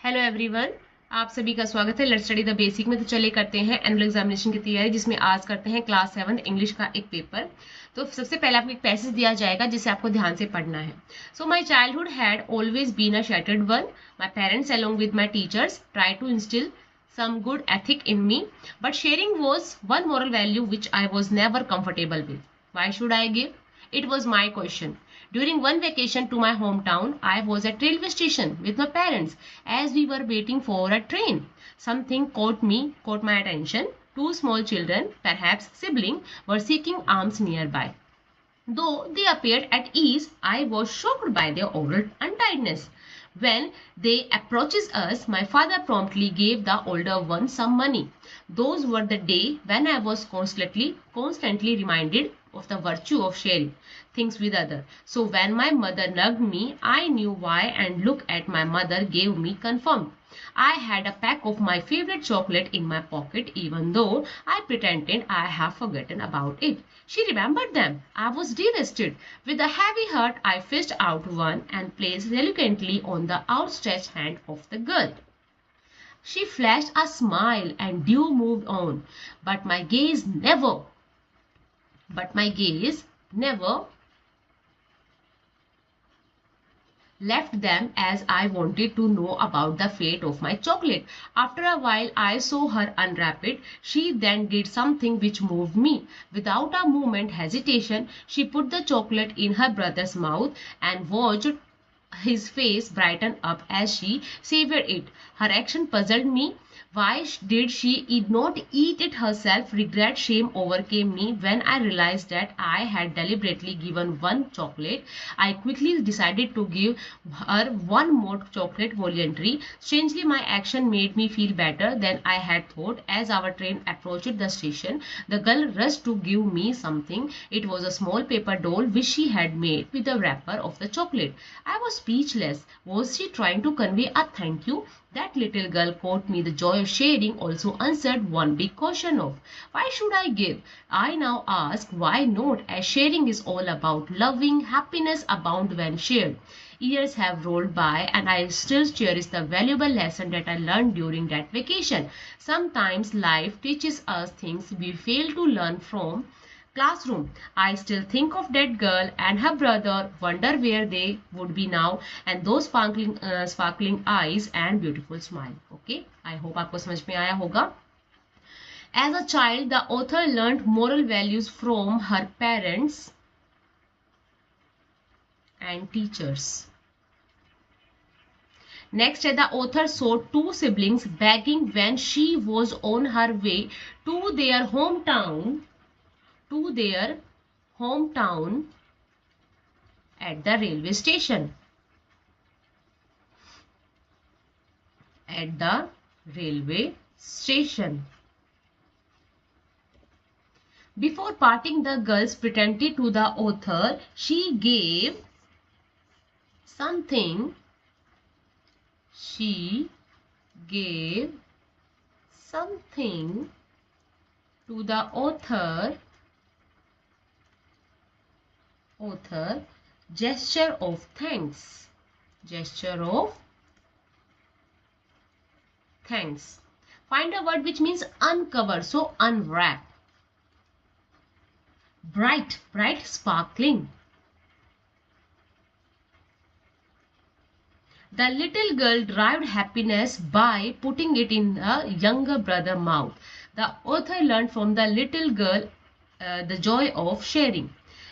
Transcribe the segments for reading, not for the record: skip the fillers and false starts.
Hello everyone, आप सभी का स्वागत है लेट्स स्टडी द बेसिक में। तो चले करते हैं एनुअल एग्जामिनेशन की तैयारी, जिसमें आज करते हैं क्लास 7 इंग्लिश का एक पेपर। तो सबसे पहले आपको एक पैसेज दिया जाएगा जिसे आपको ध्यान से पढ़ना है। So my childhood had always been a shattered one. My parents along with my teachers try to instill some good ethic in me, but sharing was one moral value which I was never comfortable with. Why should I give? It was my question. During one vacation to my hometown, I was at railway station with my parents as we were waiting for a train. Something caught my attention. Two small children, perhaps siblings, were seeking alms nearby. Though they appeared at ease, I was shocked by their oral untidiness. When they approached us, my father promptly gave the older one some money. Those were the days when I was constantly reminded of the virtue of sharing things with others. So when my mother nagged me, I knew why, and look at my mother gave me confirmed. I had a pack of my favorite chocolate in my pocket, even though I pretended I have forgotten about it. She remembered them. I was devastated. With a heavy heart, I fished out one and placed reluctantly on the outstretched hand of the girl. She flashed a smile and Dew moved on, but my gaze never left them, as I wanted to know about the fate of my chocolate. After a while, I saw her unwrap it. She then did something which moved me. Without a moment's hesitation, she put the chocolate in her brother's mouth and watched his face brighten up as she savored it. Her action puzzled me. Why did she not eat it herself? Regret, shame overcame me when I realized that I had deliberately given one chocolate. I quickly decided to give her one more chocolate voluntarily. Strangely, my action made me feel better than I had thought. As our train approached the station, the girl rushed to give me something. It was a small paper doll which she had made with the wrapper of the chocolate. I was speechless. Was she trying to convey a thank you? That little girl taught me the joy of sharing, also answered one big question of why should I give? I now ask why not, as sharing is all about loving. Happiness abound when shared. Years have rolled by and I still cherish the valuable lesson that I learned during that vacation. Sometimes life teaches us things we fail to learn from classroom. I still think of that girl and her brother, wonder where they would be now, and those sparkling eyes and beautiful smile. Okay, I hope आपको समझ में आया होगा. As a child, the author learned moral values from her parents and teachers. Next, the author saw two siblings begging when she was on her way to their hometown at the railway station. Before parting, the girls pretended to the author she gave something to the author, gesture of thanks. Find a word which means uncover, so unwrap. Bright, sparkling. The little girl derived happiness by putting it in the younger brother's mouth. The author learned from the little girl the joy of sharing.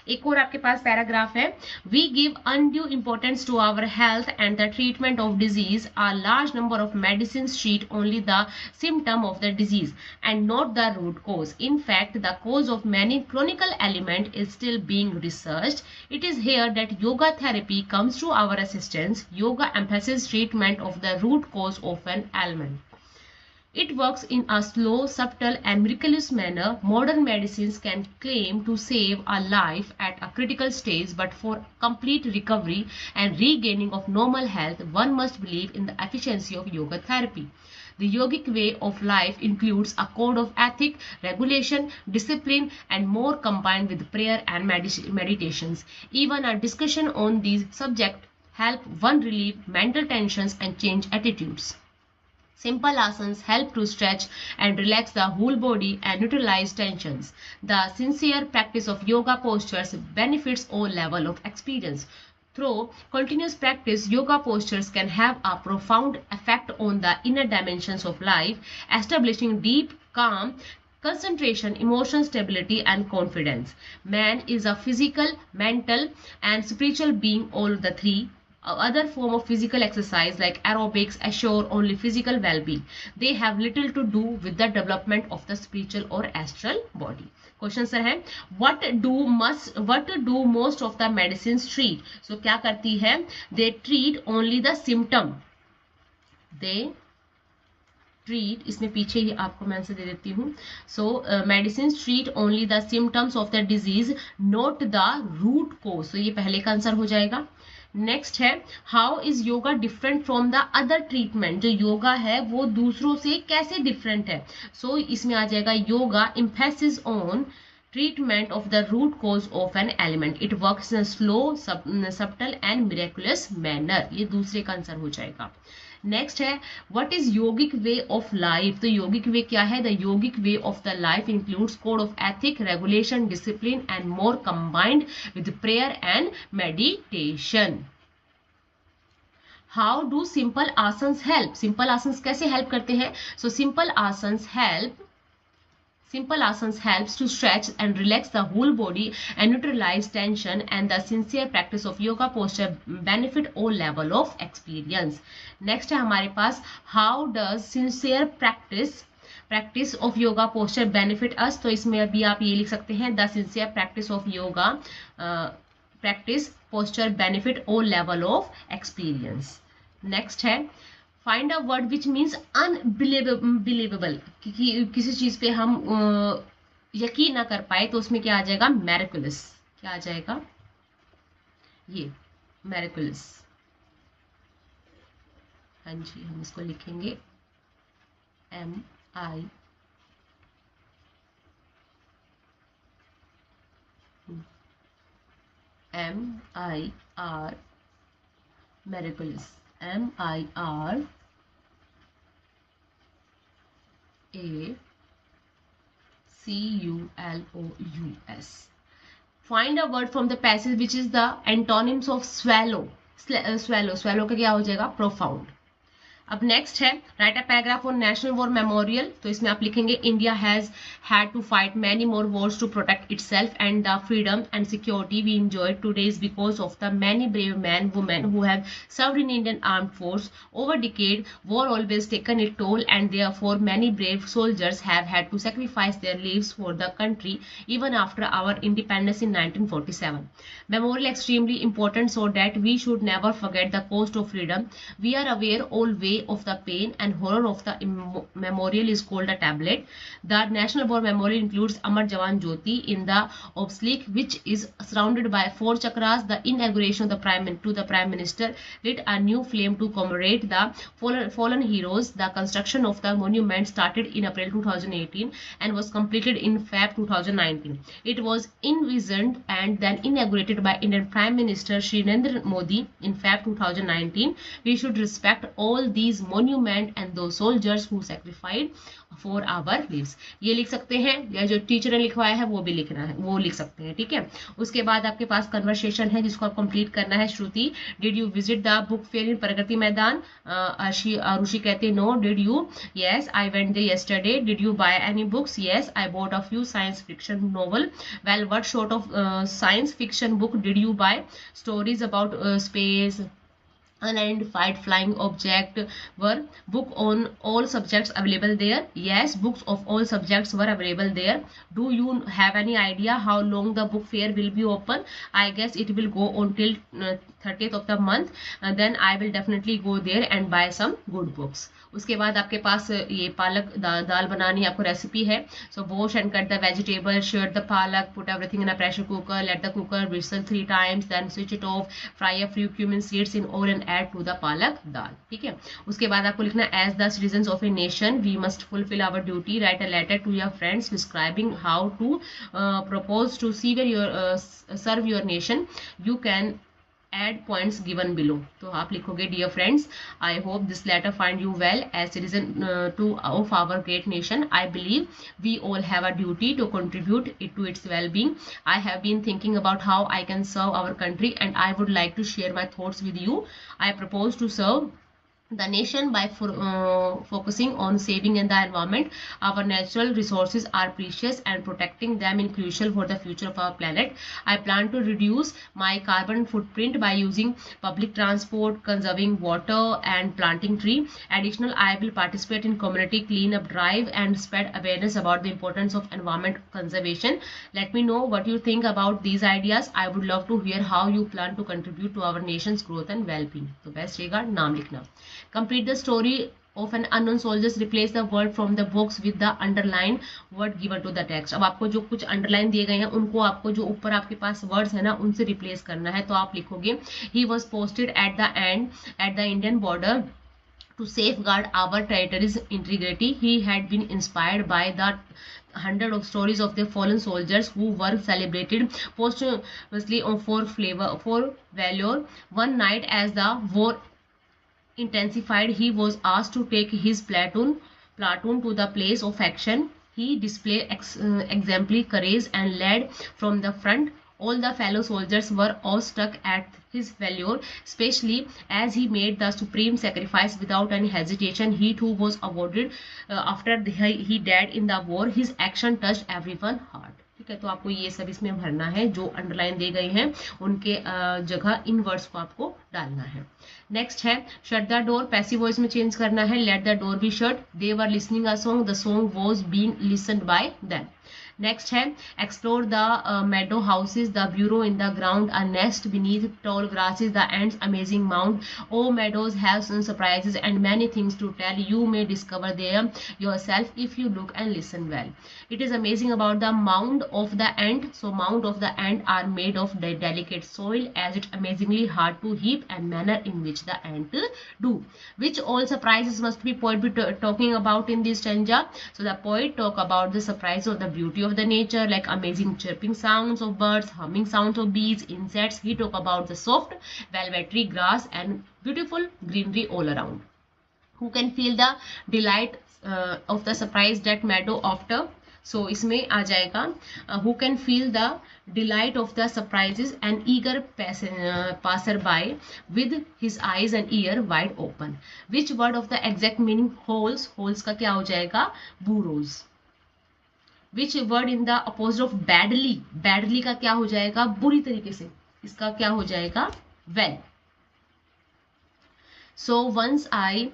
एक और आपके पास paragraph है. We give undue importance to our health and the treatment of disease. A large number of medicines treat only the symptom of the disease and not the root cause. In fact, the cause of many chronic ailments is still being researched. It is here that yoga therapy comes to our assistance. Yoga emphasizes treatment of the root cause of an ailment. It works in a slow, subtle and miraculous manner. Modern medicines can claim to save a life at a critical stage, but for complete recovery and regaining of normal health, one must believe in the efficiency of yoga therapy. The yogic way of life includes a code of ethic, regulation, discipline, and more combined with prayer and meditations. Even a discussion on these subjects help one relieve mental tensions and change attitudes. Simple asanas help to stretch and relax the whole body and neutralize tensions. The sincere practice of yoga postures benefits all level of experience. Through continuous practice, yoga postures can have a profound effect on the inner dimensions of life, establishing deep, calm, concentration, emotional stability, and confidence. Man is a physical, mental, and spiritual being, all the three. Other form of physical exercise like aerobics assure only physical well-being. They have little to do with the development of the spiritual or astral body. Question sir है what do most of the medicines treat? So क्या करती है? They treat only the symptom. They treat, इसमें पीछे ही आपको मैं answer दे देती हूँ. So medicines treat only the symptoms of the disease, not the root cause. So ये पहले का आंसर हो जाएगा. नेक्स्ट है how is yoga different from the other treatment. जो योगा है वो दूसरों से कैसे डिफरेंट है? सो इसमें आ जाएगा yoga emphasis on treatment of the root cause of an ailment. It works in a slow, subtle and miraculous manner. ये दूसरे का आंसर हो जाएगा. नेक्स्ट है what is yogic way of life. तो योगिक वे क्या है? The yogic way of the life includes code of ethic, regulation, discipline and more combined with prayer and meditation. How do simple asanas help. Simple asanas कैसे help करते हैं? सो Simple asanas helps to stretch and relax the whole body and neutralize tension, and the sincere practice of yoga posture benefit all level of experience. Next है हमारे पास how does sincere practice of yoga posture benefit us. तो इसमें अभी आप ये लिख सकते हैं the sincere practice of yoga practice posture benefit all level of experience. Next है find a word which means unbelievable. किसी चीज पे हम यकीन ना कर पाए तो उसमें क्या आ जाएगा? मैरिकुलस. क्या आ जाएगा? ये मैरिकुलस. हाँ जी, हम इसको लिखेंगे MIR मैरिकुलस. MIRACULOUS. Find a word from the passage which is the antonyms of swallow. Swallow का क्या हो जाएगा? Profound. अब नेक्स्ट है write a paragraph on national war memorial. तो इसमें आप लिखेंगे India has had to fight many more wars to protect itself and the freedom and security we enjoyed today is because of the many brave men women who have served in Indian armed force over decade. War always taken it toll and therefore many brave soldiers have had to sacrifice their lives for the country even after our independence in 1947. Memorial extremely important so that we should never forget the cost of freedom. We are aware always of the pain and horror of the memorial is called a tablet. The National War Memorial includes Amar Jawan Jyoti in the obelisk, which is surrounded by 4 chakras. The inauguration of the Prime Minister lit a new flame to commemorate the fallen heroes. The construction of the monument started in April 2018 and was completed in Feb 2019. It was envisioned and then inaugurated by Indian Prime Minister Shri Narendra Modi in Feb 2019. We should respect all these monument and those soldiers who sacrificed for our lives. ये लिख सकते हैं या जो teacher ने लिखवाया है वो भी लिखना है, वो लिख सकते हैं. ठीक है. उसके बाद आपके पास कन्वर्सेशन है जिसको आप कंप्लीट करना है. Shruti, did you visit the book fair in Pragati Maidan? Arushi कहते हैं no. Did you? Yes, I went there yesterday. Did you buy any books? Yes, I bought a few science fiction novel. Well, what sort of science fiction book did you buy? Stories about space, unidentified flying object. Were book on all subjects available there? Yes, books of all subjects were available there. Do you have any idea how long the book fair will be open? I guess it will go until 30th of the month. Then I will definitely go there and buy some good books. उसके बाद आपके पास ये पालक दाल बनानी आपको recipe है. So wash and cut the vegetable, sure the palak, put everything in a pressure cooker, let the cooker whistle 3 times, then switch it off, fry a few cumin seeds in oil and add to the पालक दाल. ठीक है. उसके बाद आपको लिखना as the citizens of a nation we must fulfil our duty. Write a letter to your friends describing how to propose to serve your nation. You can add points given below. तो आप लिखोगे dear friends, I hope this letter find you well as citizen to of our great nation. I believe we all have a duty to contribute it to its well-being. I have been thinking about how I can serve our country and I would like to share my thoughts with you. I propose to serve the nation by focusing on saving in the environment. Our natural resources are precious and protecting them is crucial for the future of our planet. I plan to reduce my carbon footprint by using public transport, conserving water and planting tree. Additional, I will participate in community cleanup drive and spread awareness about the importance of environment conservation. Let me know what you think about these ideas. I would love to hear how you plan to contribute to our nation's growth and well-being. तो best रहेगा नाम लिखना. Complete the story of an unknown soldiers. Replace the word from the box with the underline word given to the text. अब आपको जो कुछ underline दिए गए हैं उनको आपको जो ऊपर आपके पास words है ना उनसे replace करना है. तो आप लिखोगे he was posted at the Indian border to safeguard our territory's integrity. He had been inspired by the hundred of stories of the fallen soldiers who were celebrated posthumously for valor. One night as the war intensified, he was asked to take his platoon to the place of action. He displayed exemplary courage and led from the front. All the fellow soldiers were awestruck at his valor, especially as he made the supreme sacrifice without any hesitation. He too was awarded after he died in the war. His action touched everyone's heart. ठीक है, तो आपको ये सब इसमें भरना है. जो अंडरलाइन दिए गए हैं उनके जगह इन वर्ड्स को आपको डालना है. नेक्स्ट है shut the door. Passive voice में चेंज करना है. Let the door be shut. They were listening a song. The song was being listened by them. Next है explore the meadow houses, the burrow in the ground, a nest beneath tall grasses, the ants amazing mound. Oh, meadows have some surprises and many things to tell. You may discover them yourself if you look and listen well. It is amazing about the mound of the ant. So mound of the ant are made of delicate soil, as it amazingly hard to heap and manner in which the ant do. Which all surprises must be poet be talking about in this stanza? So the poet talk about the surprise of the beauty of the nature, like amazing chirping sounds of birds, humming sounds of bees, insects. He talk about the soft velvety grass and beautiful greenery all around. Who can feel the delight of the surprise that meadow after? So इसमें आ जाएगा who can feel the delight of the surprises an eager passerby with his eyes and ear wide open. Which word of the exact meaning holes? Holes का क्या हो जाएगा? burrows. Which word in the opposite of badly? Badly का क्या हो जाएगा? बुरी तरीके से. इसका क्या हो जाएगा? well. So once I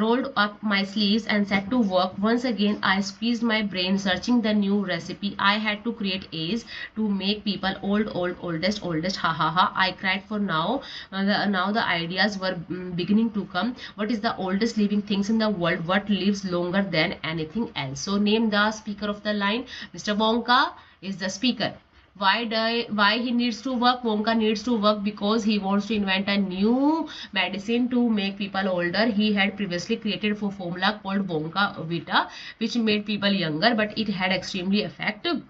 rolled up my sleeves and set to work. Once again I squeezed my brain searching the new recipe. I had to create A's to make people oldest. Ha ha ha. I cried for now. Now the ideas were beginning to come. What is the oldest living things in the world? What lives longer than anything else? So name the speaker of the line. Mr. Wonka is the speaker. Why he needs to work? Wonka needs to work because he wants to invent a new medicine to make people older. He had previously created a formula called Wonka Vita, which made people younger, but it had extremely effective,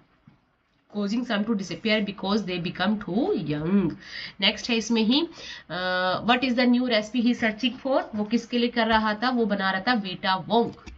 causing some to disappear because they become too young. Next है इसमें ही what is the new recipe he searching for? वो किसके लिए कर रहा था? वो बना रहा था Vita Wonk.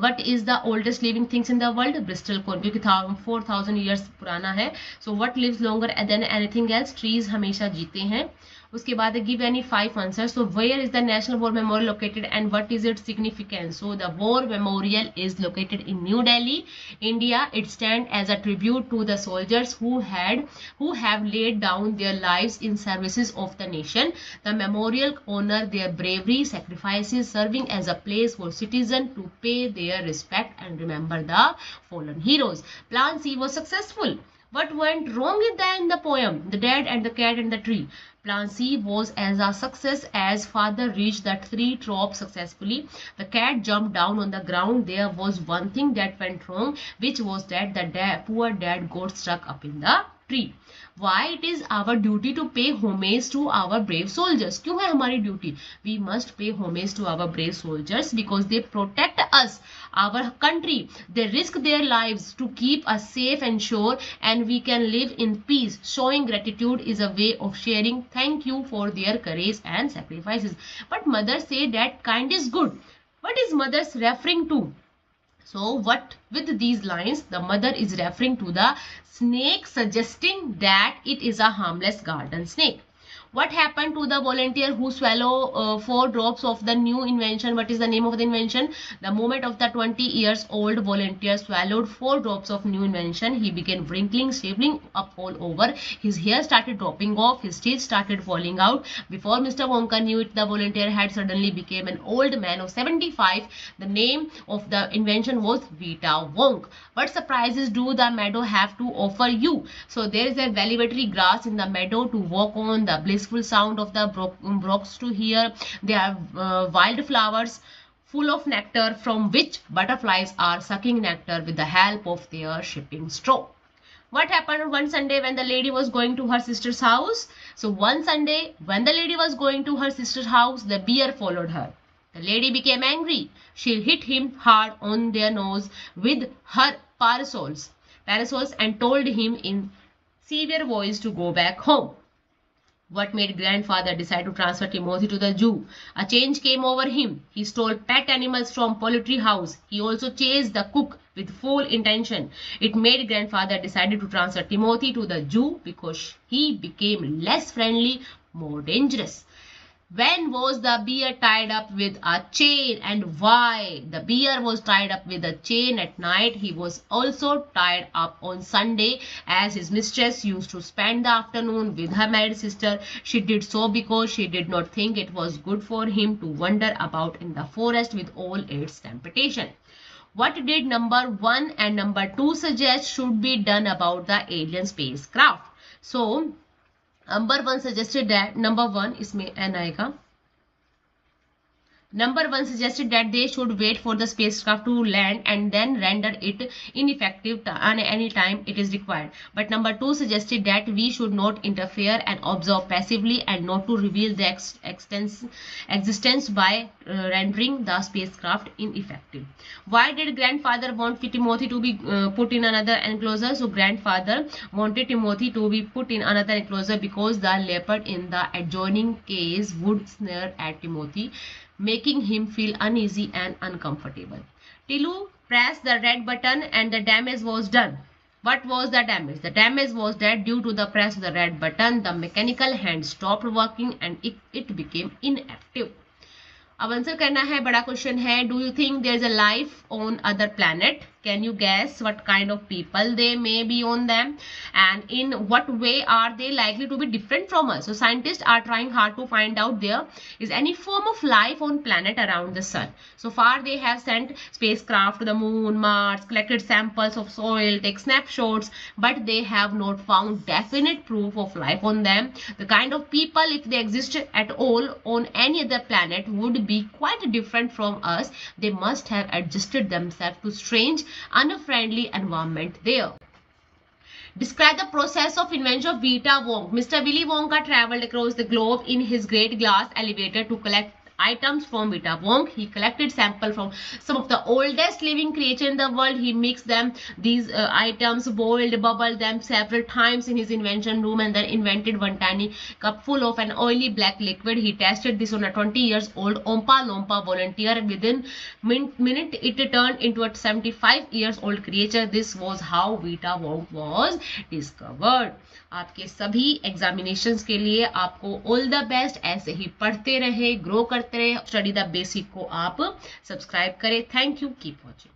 What is the oldest living things in the world? Bristol cone, क्योंकि 4000 years पुराना है. So what lives longer than anything else? Trees हमेशा जीते हैं. उसके बाद give any 5 answers. So where is the National War Memorial located and what is its significance? So the War Memorial is located in New Delhi, India. It stands as a tribute to the soldiers who have laid down their lives in services of the nation. The memorial honor their bravery, sacrifices, serving as a place for citizens to pay their respect and remember the fallen heroes. Plan C was successful. What went wrong in the poem? The Dad and the Cat and the Tree. Plan C was as a success as father reached the tree top successfully. The cat jumped down on the ground. There was one thing that went wrong, which was that the poor dad got stuck up in the tree. Why it is our duty to pay homage to our brave soldiers? क्यों है हमारी duty? We must pay homage to our brave soldiers because they protect us, our country. They risk their lives to keep us safe and sure, and we can live in peace. Showing gratitude is a way of sharing thank you for their courage and sacrifices. But mothers say that kind is good. What is mothers referring to? So what with these lines, the mother is referring to the snake, suggesting that it is a harmless garden snake. What happened to the volunteer who swallow 4 drops of the new invention? What is the name of the invention? The moment of the 20 years old volunteer swallowed 4 drops of new invention, he began wrinkling, shriveling up all over. His hair started dropping off. His teeth started falling out. Before Mr. Wonka knew it, the volunteer had suddenly become an old man of 75. The name of the invention was Vita Wonk. What surprises do the meadow have to offer you? So there is a velvety grass in the meadow to walk on, the blissful sound of the brooks to hear. There are wild flowers full of nectar from which butterflies are sucking nectar with the help of their shipping straw. What happened one Sunday when the lady was going to her sister's house? So one Sunday when the lady was going to her sister's house, the bear followed her. The lady became angry. She hit him hard on their nose with her parasols and told him in severe voice to go back home. What made grandfather decide to transfer Timothy to the zoo? A change came over him. He stole pet animals from poultry house. He also chased the cook with full intention. It made grandfather decided to transfer Timothy to the zoo because he became less friendly, more dangerous. When was the bear tied up with a chain and why? The bear was tied up with a chain at night. He was also tied up on Sunday as his mistress used to spend the afternoon with her married sister. She did so because she did not think it was good for him to wander about in the forest with all its temptation. What did number 1 and number 2 suggest should be done about the alien spacecraft? So number 1 suggested that इसमें n आएगा. Number 1 suggested that they should wait for the spacecraft to land and then render it ineffective at any time it is required. But number 2 suggested that we should not interfere and observe passively and not to reveal the existence by rendering the spacecraft ineffective. Why did grandfather want Timothy to be put in another enclosure? So grandfather wanted Timothy to be put in another enclosure because the leopard in the adjoining cage would snare at Timothy, making him feel uneasy and uncomfortable. Tilu pressed the red button and the damage was done. What was the damage? The damage was that due to the press of the red button, the mechanical hand stopped working and it became inactive. अब answer करना है. बड़ा question है. Do you think there is a life on other planet? Can you guess what kind of people they may be on them and in what way are they likely to be different from us? So scientists are trying hard to find out there is any form of life on planet around the sun. So far they have sent spacecraft to the moon, Mars, collected samples of soil, take snapshots, but they have not found definite proof of life on them. The kind of people, if they exist at all on any other planet, would be quite different from us. They must have adjusted themselves to strange, unfriendly environment there. Describe the process of invention of Vita Wonk. Mr. Willy Wonka traveled across the globe in his great glass elevator to collect items from Vita Wonk. He collected samples from some of the oldest living creatures in the world. He mixed them, these items, boiled, bubbled them several times in his invention room and then invented one tiny cup full of an oily black liquid. He tested this on a 20-year-old Oompa Loompa volunteer. Within minute, it turned into a 75-year-old creature. This was how Vita Wonk was discovered. आपके सभी examinations के लिए आपको all the best. ऐसे ही पढ़ते रहे, grow करते रहे. स्टडी द बेसिक को आप सब्सक्राइब करें. Thank you. Keep watching.